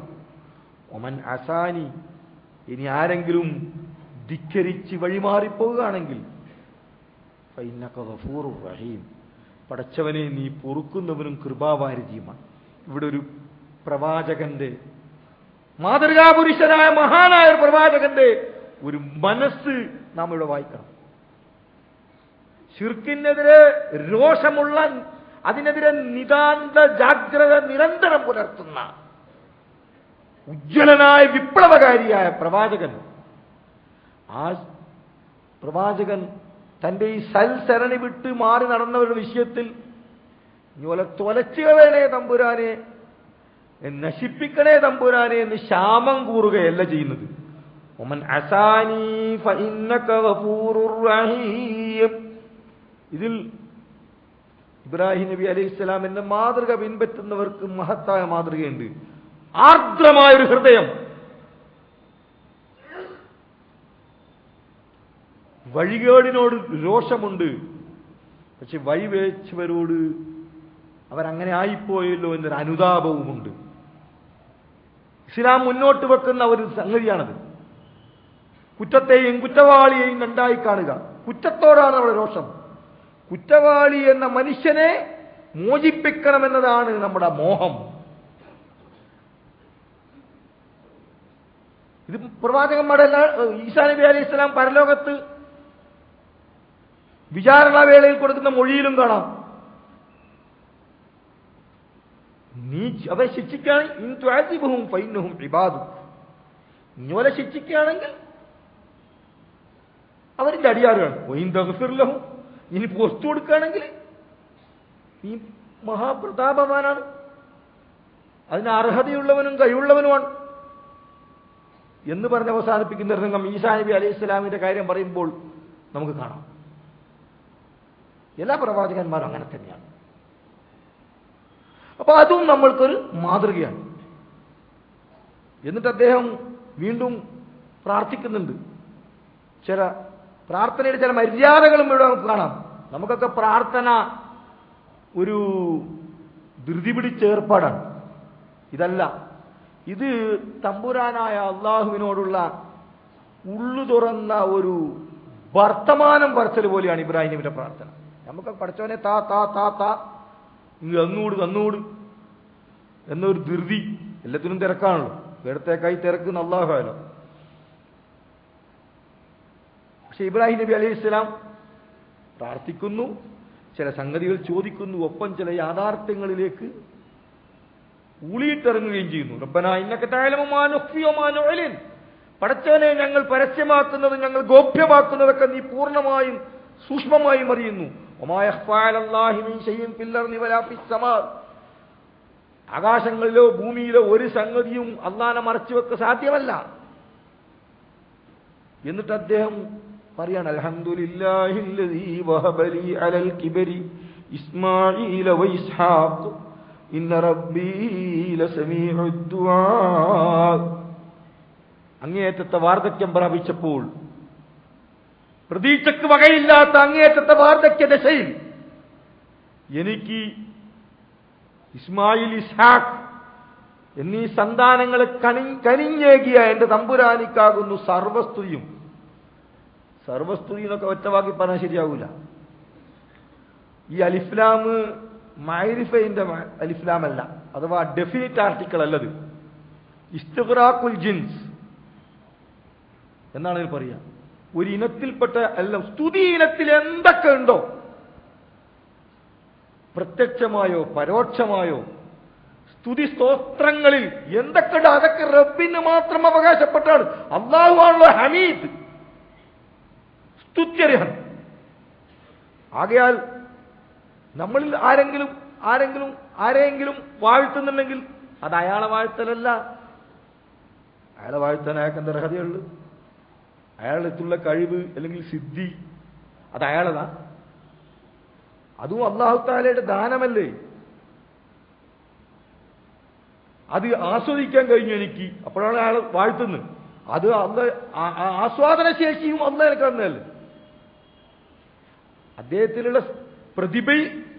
ഒമൻ അസാനി, ഇനി ആരെങ്കിലും ധിക്കരിച്ച് വഴിമാറിപ്പോവുകയാണെങ്കിൽ ഫഇന്നക ഗഫൂറുർ റഹീം, പടച്ചവനെ നീ പൊറുക്കുന്നവനും കൃപാവാരിധിയുമാണ്. ഇവിടെ ഒരു പ്രവാചകന്റെ മാതൃകാപുരുഷനായ മഹാനായ ഒരു പ്രവാചകന്റെ ഒരു മനസ്സ് നാം ഇവിടെ വായിക്കണം. ശിർക്കിനെതിരെ രോഷമുള്ള, അതിനെതിരെ നിതാന്ത ജാഗ്രത നിരന്തരം പുലർത്തുന്ന ഉജ്ജ്വലനായ വിപ്ലവകാരിയായ പ്രവാചകൻ. ആ പ്രവാചകൻ തന്റെ ഈ സൽസരണി വിട്ട് മാറി നടന്നവരുടെ വിഷയത്തിൽ തൊലച്ചുകളെ തമ്പുരാനെ, നശിപ്പിക്കണേ തമ്പുരാനെ എന്ന് ശാപം കൂറുകയല്ല ചെയ്യുന്നത്. ഒമൻ അസാനി ഫഇന്നക ഗഫൂറുർ റഹീം. ഇതിൽ ഇബ്രാഹിം നബി അലൈഹിസ്സലാമിന്റെ മാതൃക പിൻപറ്റുന്നവർക്ക് മഹത്തായ മാതൃകയുണ്ട്. ആർദ്രമായൊരു ഹൃദയം, വഴികേടിനോട് രോഷമുണ്ട്, പക്ഷെ വഴിവേച്ചവരോട് അവരങ്ങനെ ആയിപ്പോയല്ലോ എന്നൊരു അനുതാപവുമുണ്ട്. ഇസ്ലാം മുന്നോട്ട് വെക്കുന്ന ഒരു സംഗതിയാണത്. കുറ്റത്തെയും കുറ്റവാളിയെയും രണ്ടായി കാണുക. കുറ്റത്തോടാണ് നമ്മുടെ രോഷം. കുറ്റവാളി എന്ന മനുഷ്യനെ മോചിപ്പിക്കണമെന്നതാണ് നമ്മുടെ മോഹം. ഇത് പ്രവാചകന്മാരുടെ ഈസാ നബി അലൈഹി ഇസ്ലാം പരലോകത്ത് വിചാരണ വേളയിൽ കൊടുക്കുന്ന മൊഴിയിലും കാണാം. നീ അവരെ ശിക്ഷിക്കുകയാണെങ്കിൽ ഇന്നോലെ ശിക്ഷിക്കുകയാണെങ്കിൽ അവരിന്റെ അടിയാറുകളാണ്. ഇനി പുറത്തു കൊടുക്കുകയാണെങ്കിൽ നീ മഹാപ്രതാപവാനാണ്, അതിന് അർഹതയുള്ളവനും കഴിവുള്ളവനുമാണ് എന്ന് പറഞ്ഞ് അവസാനിപ്പിക്കുന്ന രംഗം ഈസാ നബി അലൈഹി ഇസ്ലാമിന്റെ കാര്യം പറയുമ്പോൾ നമുക്ക് കാണാം. എല്ലാ പ്രവാചകന്മാരും അങ്ങനെ തന്നെയാണ്. അപ്പൊ അതും നമ്മൾക്കൊരു മാതൃകയാണ്. എന്നിട്ട് അദ്ദേഹം വീണ്ടും പ്രാർത്ഥിക്കുന്നുണ്ട്. ചില പ്രാർത്ഥനയുടെ ചില മര്യാദകളും ഇവിടെ നമുക്ക് കാണാം. നമുക്കൊക്കെ പ്രാർത്ഥന ഒരു ധൃതി പിടിച്ച ഏർപ്പാടാണ്. ഇതല്ല, ഇത് തമ്പുരാനായ അള്ളാഹുവിനോടുള്ള ഉള്ളു തുറന്ന ഒരു വർത്തമാനം പറച്ചൽ പോലെയാണ് ഇബ്രാഹിം നബിയുടെ പ്രാർത്ഥന. നമുക്ക് പഠിച്ചവനെ താ താ താ താ ഇങ്ങ് തന്നൂട് എന്നൊരു ധൃതി. എല്ലാത്തിനും തിരക്കാണല്ലോ, ഇടത്തേക്കായി തിരക്കുന്ന അള്ളാഹുവാലോ. പക്ഷെ ഇബ്രാഹിം നബി അലൈഹി ഇസ്ലാം പ്രാർത്ഥിക്കുന്നു, ചില സംഗതികൾ ചോദിക്കുന്നു, ഒപ്പം ചില യാഥാർത്ഥ്യങ്ങളിലേക്ക് ഊളിയിട്ടിറങ്ങുകയും ചെയ്യുന്നു. റബ്ബനാ ഇന്നക തഅലമു മാ നുഖ്ഫി വമാ നുഅ്ലിൻ. പടച്ചവനെ, ഞങ്ങൾ പരസ്യമാക്കുന്നത് ഞങ്ങൾ ഗോപ്യമാക്കുന്നതൊക്കെ നീ പൂർണ്ണമായും സൂക്ഷ്മമായും അറിയുന്നു. വമാ യഖ്ഫാ അലല്ലാഹി മിൻ ശൈഇൻ ഫിൽ അർളി വലാ ഫിസ് സമാ. ആകാശങ്ങളിലോ ഭൂമിയിലോ ഒരു സംഗതിയും അല്ലാഹനെ മറച്ചു വെക്ക സാധ്യമല്ല. എന്നിട്ട് അദ്ദേഹം പറയാണ്, അൽഹംദുലില്ലാഹില്ലദീ വഹബലി അലൽ കിബരി ഇസ്മാഈല വ ഇസ്ഹാഖ് ഇന്ന റബ്ബീ ലസമീഉദ് ദുആ. അങ്ങേയറ്റത്തെ വാർദ്ധക്യം പ്രാപിച്ചപ്പോൾ, പ്രതീക്ഷയ്ക്ക് വകയില്ലാത്ത അങ്ങേയറ്റത്തെ വാർദ്ധക്യ ദശയിൽ എനിക്ക് ഇസ്മായിൽ, ഇസ്ഹാഖ് എന്നീ സന്താനങ്ങളെ കനിഞ്ഞേകിയ എന്റെ തമ്പുരാനിക്കാകുന്നു സർവസ്തുതിയും. സർവസ്തുതി എന്നൊക്കെ ഒറ്റവാക്കി പറഞ്ഞാൽ ശരിയാവൂല. ഈ അലിഫ്ലാം മഅരിഫയുടെ അലിഫ്ലാം അല്ല, അഥവാ ഡെഫിനിറ്റ് ആർട്ടിക്കിൾ അല്ലത്. ഇസ്തിഗ്റാഖുൽ ജിൻസ് എന്നാണ് ഇത് പറയുക. ഒരു ഇനത്തിൽപ്പെട്ട എല്ലാം, സ്തുതി ഇനത്തിൽ എന്തൊക്കെ ഉണ്ടോ, പ്രത്യക്ഷമായോ പരോക്ഷമായോ സ്തുതി സ്തോത്രങ്ങളിൽ എന്തൊക്കെയുണ്ട്, അതൊക്കെ റബ്ബിന് മാത്രം അവകാശപ്പെട്ടാണ്. അല്ലാഹുവാണല്ലോ ഹമീദ്, സ്തുത്യർഹൻ. ആകയാൽ നമ്മളിൽ ആരെങ്കിലും വാഴ്ത്തുന്നുണ്ടെങ്കിൽ അത് അയാളെ വാഴ്ത്തലല്ല. അയാളെ വാഴ്ത്താൻ അയാൾക്ക് എന്താ അർഹതയുള്ളൂ? അയാളെത്തുള്ള കഴിവ് അല്ലെങ്കിൽ സിദ്ധി അത് അയാളതാ. അതും അല്ലാഹു തആലയുടെ ദാനമല്ലേ. അത് ആസ്വദിക്കാൻ കഴിഞ്ഞു എനിക്ക്, അപ്പോഴാണ് അയാൾ വാഴ്ത്തുന്നത്. അത് ആസ്വാദന ശേഷിയും അല്ലാഹ് എനിക്ക് തന്നതല്ലേ. അദ്ദേഹത്തിലുള്ള പ്രതിഭ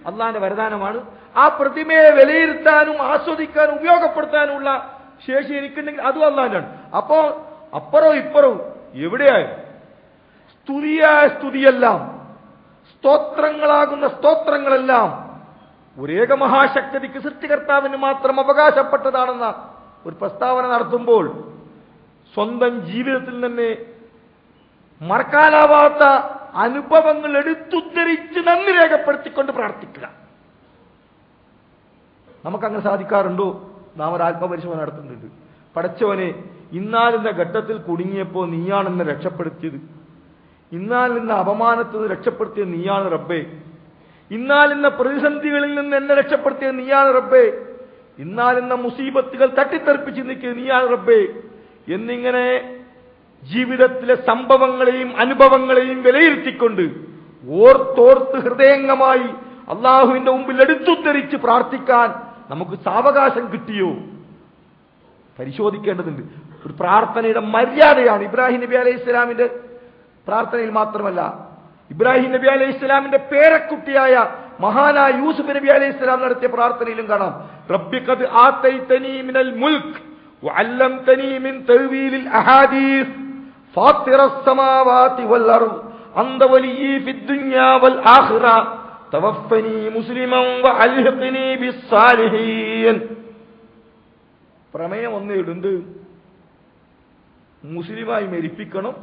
അള്ളാഹിന്റെ വരദാനമാണ്. ആ പ്രതിഭയെ വിലയിരുത്താനും ആസ്വദിക്കാനും ഉപയോഗപ്പെടുത്താനുമുള്ള ശേഷി എനിക്കുണ്ടെങ്കിൽ അതും അള്ളാഹിന്റെ ആണ്. അപ്പോ അപ്പുറവും ഇപ്പുറവും എവിടെയായും സ്തുതിയായ സ്തുതിയെല്ലാം, സ്തോത്രങ്ങളാകുന്ന സ്തോത്രങ്ങളെല്ലാം ഒരേക മഹാശക്തിക്ക് സൃഷ്ടികർത്താവിന് മാത്രം അവകാശപ്പെട്ടതാണെന്ന ഒരു പ്രസ്താവന നടത്തുമ്പോൾ സ്വന്തം ജീവിതത്തിൽ തന്നെ മറക്കാനാവാത്ത അനുഭവങ്ങൾ എടുത്തുദ്ധരിച്ച് നന്ദി രേഖപ്പെടുത്തിക്കൊണ്ട് പ്രാർത്ഥിക്കുക. നമുക്കങ്ങനെ സാധിക്കാറുണ്ടോ? നാം ഒരു ആത്മപരിശോധന നടത്തുന്നുണ്ട്. പടച്ചവനെ, ഇന്നാലിന്ന ഘട്ടത്തിൽ കുടുങ്ങിയപ്പോൾ നീയാണെന്നെ രക്ഷപ്പെടുത്തിയത്, ഇന്നാലിന്ന അപമാനത്തിൽ നിന്ന് രക്ഷപ്പെടുത്തിയത് നീയാണ് റബ്ബേ, ഇന്നാലിന്ന പ്രതിസന്ധികളിൽ നിന്ന് എന്നെ രക്ഷപ്പെടുത്തിയത് നീയാണ് റബ്ബേ, ഇന്നാലിന്ന മുസീബത്തുകൾ തട്ടിത്തെറിപ്പിച്ച് നിൽക്കുന്നത് നീയാണ് റബ്ബേ എന്നിങ്ങനെ ജീവിതത്തിലെ സംഭവങ്ങളെയും അനുഭവങ്ങളെയും വിലയിരുത്തിക്കൊണ്ട് ഓർത്തോർത്ത് ഹൃദയംഗമായി അള്ളാഹുവിന്റെ മുമ്പിൽ എടുത്തുദ്ധരിച്ച് പ്രാർത്ഥിക്കാൻ നമുക്ക് സാവകാശം കിട്ടിയോ? പരിശോധിക്കേണ്ടതുണ്ട്. ഒരു പ്രാർത്ഥനയുടെ മര്യാദയാണ്. ഇബ്രാഹിം നബി അലൈഹി ഇസ്ലാമിന്റെ പ്രാർത്ഥനയിൽ മാത്രമല്ല, ഇബ്രാഹിം നബി അലൈഹി ഇസ്ലാമിന്റെ പേരക്കുട്ടിയായ മഹാനായ യൂസുഫ് നബി അലൈഹി ഇസ്ലാം നടത്തിയ പ്രാർത്ഥനയിലും കാണാം, റബ്ബി ഖദ് ആതൈതനി മിനൽ മുൽക്ക് വഅല്ലംതനി മിൻ തഅ്വീലിൽ അഹാദീസ് ഫാത്തിറസ് സമാവാതി വൽ അർദ് അൻത വലിയ്യി ഫിദ് ദുനിയാ വൽ ആഖിറ തവഫനി മുസ്ലിമൻ വഅൽഹിഖ്നി ബിസ്സാലിഹീൻ. പ്രമേയം ഒന്നേ ഇടുണ്ട്, മുസ്ലിമായി മരിപ്പിക്കണം,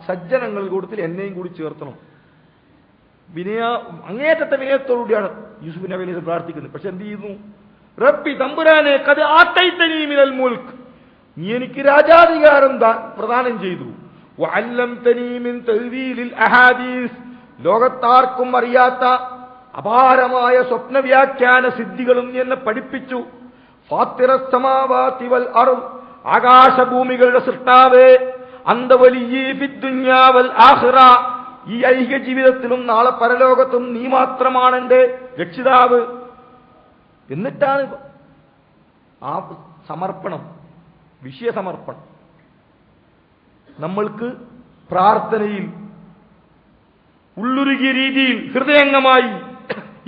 സജ്ജനങ്ങൾ കൂട്ടത്തിൽ എന്നെയും കൂടി ചേർത്തണം. അങ്ങേറ്റത്തെ വിനയത്തോടുകൂടിയാണ് യൂസുഫ് നബി അലൈഹി പ്രാർത്ഥിക്കുന്നത്. പക്ഷെ എന്ത് ചെയ്യുന്നു? റബ്ബി തമ്പുരാനെ ഖദ് ആതൈതനി മിനൽ മുൽക്ക്, നീ എനിക്ക് രാജാധികാരം പ്രദാനം ചെയ്തു, വഅല്ലംതനി മിൻ തഅ്വീലിൽ അഹാദീസ്, ലോകത്താർക്കും അറിയാത്ത അപാരമായ സ്വപ്ന വ്യാഖ്യാന സിദ്ധികളും നീ എന്നെ പഠിപ്പിച്ചു, ഫാത്തിറസ് സമാവാതി വൽ അർദ്, ആകാശഭൂമികളുടെ സൃഷ്ടാവേ, അന്ത വലിയ്യി ഫിദ് ദുനിയാ വൽ ആഖിറ, ഈ ഐഹിക ജീവിതത്തിലും നാളെ പരലോകത്തും നീ മാത്രമാണ് എന്റെ രക്ഷിതാവ്. എന്നിട്ടാണ് ആ സമർപ്പണം, വിഷയസമർപ്പണം. നമ്മൾക്ക് പ്രാർത്ഥനയിൽ ഉള്ളുരുകിയ രീതിയിൽ ഹൃദയംഗമായി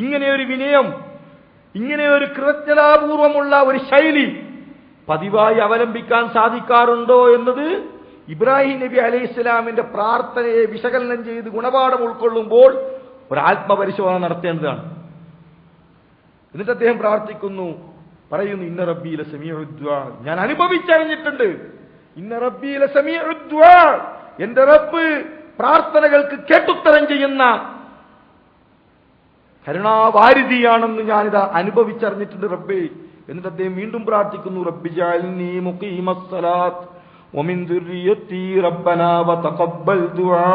ഇങ്ങനെയൊരു വിനയം, ഇങ്ങനെയൊരു കൃതജ്ഞതാപൂർവമുള്ള ഒരു ശൈലി പതിവായി അവലംബിക്കാൻ സാധിക്കാറുണ്ടോ എന്നത് ഇബ്രാഹിം നബി അലൈഹി ഇസ്ലാമിന്റെ പ്രാർത്ഥനയെ വിശകലനം ചെയ്ത് ഗുണപാഠം ഉൾക്കൊള്ളുമ്പോൾ ഒരു ആത്മപരിശോധന നടത്തേണ്ടതാണ്. എന്നിട്ട് അദ്ദേഹം പ്രാർത്ഥിക്കുന്നു, പറയുന്നു, ഇന്ന റബ്ബി ലസമീഉ ദുആ, ഞാൻ അനുഭവിച്ചറിഞ്ഞിട്ടുണ്ട്. ഇന്ന റബ്ബി ലസമീഉ ദുആ, എന്റെ റബ്ബ് പ്രാർത്ഥനകൾക്ക് കേട്ടുത്തരം ചെയ്യുന്ന കരുണാവാരിധിയാണെന്ന് ഞാനിതാ അനുഭവിച്ചറിഞ്ഞിട്ടുണ്ട് റബ്ബേ. എന്നിട്ട് അദ്ദേഹം വീണ്ടും പ്രാർത്ഥിക്കുന്നു, റബ്ബി ജഅൽനി മുഖീമസ്സലാത്ത് വമിൻ ദുർരിയത്തി റബ്ബനാ വതഖബ്ബൽ ദുആ.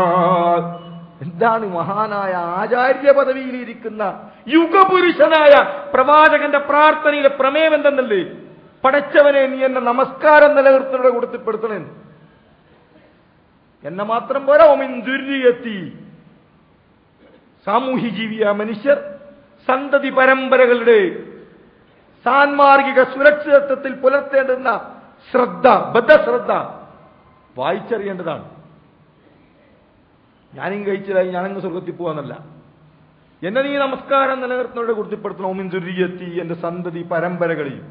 എന്താണ് മഹാനായ ആചാര്യ പദവിയിലിരിക്കുന്ന യുഗപുരുഷനായ പ്രവാചകന്റെ പ്രാർത്ഥനയിലെ പ്രമേയം എന്തെന്നല്ലേ? പടച്ചവനെ, നീ എന്നെ നമസ്കാരം നിലനിർത്തുന്നവരുടെ കൊടുത്തിപ്പെടുത്തണേ. എന്നെ മാത്രം പോരാ, ഒമിൻ ദുർരിയത്തി, സാമൂഹ്യ ജീവിയ മനുഷ്യർ, സന്തതി പരമ്പരകളുടെ സാൻമാർഗിക സുരക്ഷിതത്വത്തിൽ പുലർത്തേണ്ടുന്ന ശ്രദ്ധ, ബദ്ധശ്രദ്ധ വായിച്ചറിയേണ്ടതാണ്. ഞാനിങ്ങ് കഴിച്ചതായി ഞാനങ്ങ് സ്വർഗത്തിൽ പോവാന്നല്ല. എന്നെ നീ നമസ്കാരം നിലനിർത്തുന്നവരുടെ കൊടുത്തിപ്പെടുത്തണം. ഒമിൻ ദുർരിയത്തി, എന്റെ സന്തതി പരമ്പരകളെയും.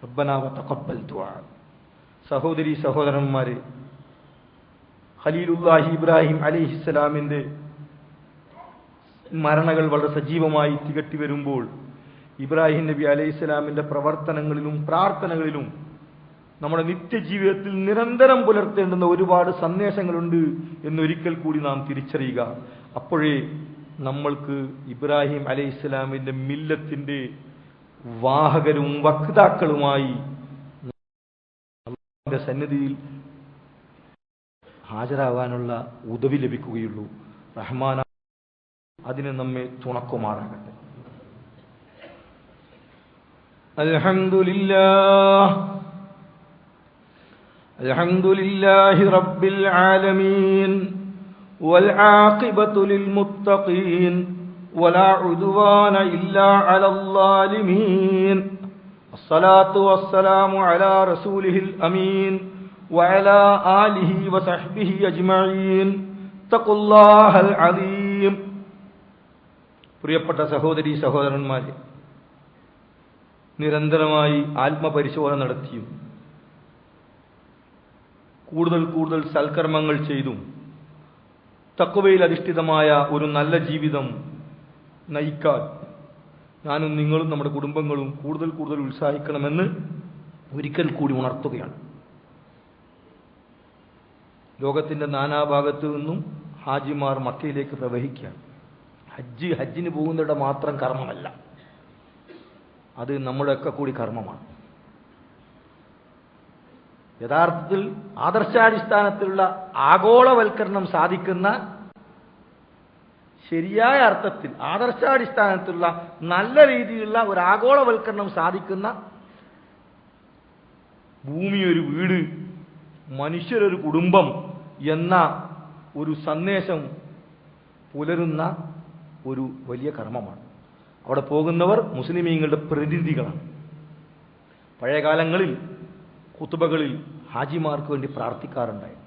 റബ്ബനാ വതഖബ്ബൽ ദുആ. സഹോദരി സഹോദരന്മാരെ, ഖലീലുല്ലാഹി ഇബ്രാഹിം അലൈഹിസ്സലാമിന്റെ മരണകൾ വളരെ സജീവമായി തികട്ടി വരുമ്പോൾ ഇബ്രാഹിം നബി അലൈഹിസ്സലാമിന്റെ പ്രവർത്തനങ്ങളിലും പ്രാർത്ഥനകളിലും നമ്മുടെ നിത്യജീവിതത്തിൽ നിരന്തരം പുലർത്തേണ്ടുന്ന ഒരുപാട് സന്ദേശങ്ങളുണ്ട് എന്നൊരിക്കൽ കൂടി നാം തിരിച്ചറിയുക. അപ്പോഴേ നമ്മൾക്ക് ഇബ്രാഹിം അലൈഹിസ്സലാമിന്റെ മില്ലത്തിന്റെ വാഹകരും വക്താക്കളുമായി സന്നിധിയിൽ ഹാജരാകാനുള്ള ഉദവി ലഭിക്കുകയുള്ളൂ. റഹ്മാൻ അതിന് നമ്മെ തുണക്കുമാറാകട്ടെ. അൽഹംദുലില്ലാഹ് അൽഹംദുലില്ലാഹി റബ്ബിൽ ആലമീൻ വൽ ആഖിബതു ലിൽ മുത്തഖീൻ വലാ ഉദ്വാന ഇല്ലാ അലൽ ളാലിമീൻ. അസ്സലാത്തു വസ്സലാമു അലാ റസൂലിഹിൽ അമീൻ വഅലാ ആലിഹി വസഹ്ബിഹി അജ്മഈൻ. തഖുല്ലാഹൽ അലീം. പ്രിയപ്പെട്ട സഹോദരീ സഹോദരന്മാരെ, നിരന്തരമായി ആത്മപരിശോധന നടത്തിയും കൂടുതൽ കൂടുതൽ സൽക്കർമ്മങ്ങൾ ചെയ്തും തഖ്വയിൽ അധിഷ്ഠിതമായ ഒരു നല്ല ജീവിതം നയിക്കാൻ ഞാനും നിങ്ങളും നമ്മുടെ കുടുംബങ്ങളും കൂടുതൽ കൂടുതൽ ഉത്സാഹിക്കണമെന്ന് ഒരിക്കൽ കൂടി ഉണർത്തുകയാണ്. ലോകത്തിൻ്റെ നാനാഭാഗത്തു നിന്നും ഹാജിമാർ മക്കയിലേക്ക് പ്രവഹിക്കുകയാണ്. ഹജ്ജിന് പോകുന്നവരുടെ മാത്രം കർമ്മമല്ല, അത് നമ്മുടെയൊക്കെ കൂടി കർമ്മമാണ്. യഥാർത്ഥത്തിൽ ആദർശാടിസ്ഥാനത്തിലുള്ള ആഗോളവൽക്കരണം സാധിക്കുന്ന, ശരിയായ അർത്ഥത്തിൽ ആദർശാടിസ്ഥാനത്തിലുള്ള നല്ല രീതിയിലുള്ള ഒരു ആഗോളവൽക്കരണം സാധിക്കുന്ന, ഭൂമി ഒരു വീട്, മനുഷ്യരൊരു കുടുംബം എന്ന ഒരു സന്ദേശം പുലരുന്ന ഒരു വലിയ കർമ്മമാണ്. അവിടെ പോകുന്നവർ മുസ്ലിമീങ്ങളുടെ പ്രതിനിധികളാണ്. പഴയ കാലങ്ങളിൽ ഖുതുബകളിൽ ഹാജിമാർക്ക് വേണ്ടി പ്രാർത്ഥിക്കാറുണ്ടായി.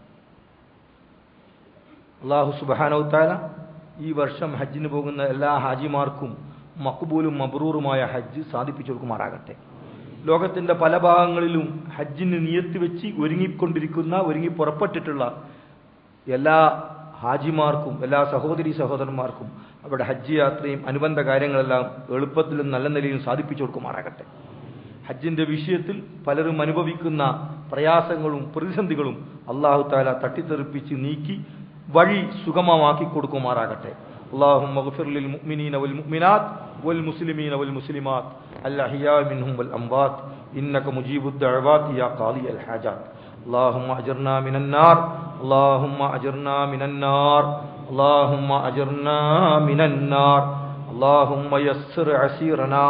അല്ലാഹു സുബ്ഹാനഹു വതആല ഈ വർഷം ഹജ്ജിന് പോകുന്ന എല്ലാ ഹാജിമാർക്കും മഖ്ബൂലും മബ്റൂറുമായ ഹജ്ജ് സാധിപ്പിച്ചു കൊടുക്കുമാറാകട്ടെ. ലോകത്തിൻ്റെ പല ഭാഗങ്ങളിലും ഹജ്ജിന് നിയത്ത് വെച്ച് ഒരുങ്ങി പുറപ്പെട്ടിട്ടുള്ള എല്ലാ ഹാജിമാർക്കും എല്ലാ സഹോദരി സഹോദരന്മാർക്കും അവരുടെ ഹജ്ജ് യാത്രയും അനുബന്ധ കാര്യങ്ങളെല്ലാം എളുപ്പത്തിലും നല്ല നിലയിലും സാധിപ്പിച്ചു കൊടുക്കുമാറാകട്ടെ. ഹജ്ജിൻ്റെ വിഷയത്തിൽ പലരും അനുഭവിക്കുന്ന പ്രയാസങ്ങളും പ്രതിസന്ധികളും അല്ലാഹു തആല തട്ടിത്തെറിപ്പിച്ച് നീക്കി വഴി സുഗമമാക്കി കൊടുക്കുമാറാകട്ടെ. اللهم اغفر للمؤمنين والمؤمنات والمسلمين والمسلمات الأحياء منهم والأموات إنك مجيب الدعوات يا قاضي الحاجات. اللهم أجرنا من النار، اللهم أجرنا من النار، اللهم أجرنا من النار. اللهم يسر عسيرنا،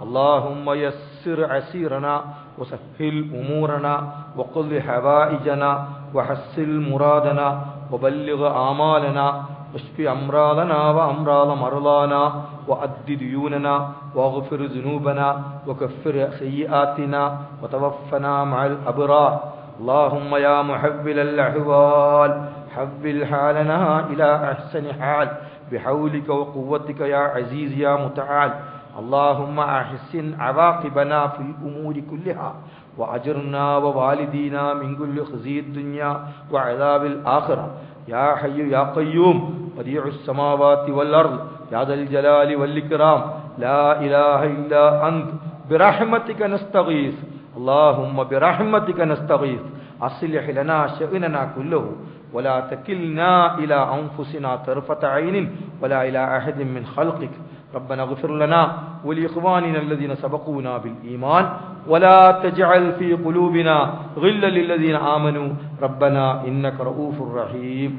اللهم يسر عسيرنا وسهل أمورنا وقض حوائجنا وحسن مرادنا وبلغ آمالنا واشف أمراضنا وأمراض مرضانا وأد ديوننا واغفر ذنوبنا وكفر سيئاتنا وتوفنا مع الأبرار. اللهم يا محول الأحوال حول حالنا إلى أحسن حال بحولك وقوتك يا عزيز يا متعال. اللهم أحسن عواقبنا في الأمور كلها وأجرنا ووالدينا من كل خزي الدنيا وعذاب الآخرة. يا حي يا قيوم بديع السماوات والأرض يا ذا الجلال والإكرام لا إله إلا أنت برحمتك نستغيث. اللهم برحمتك نستغيث أصلح لنا شأننا كله ولا تكلنا إلى أنفسنا طرفة عين ولا إلى أحد من خلقك. ربنا اغفر لنا ولإخواننا الذين سبقونا بالإيمان ولا تجعل في قلوبنا غلا للذين آمنوا ربنا إنك رؤوف رحيم.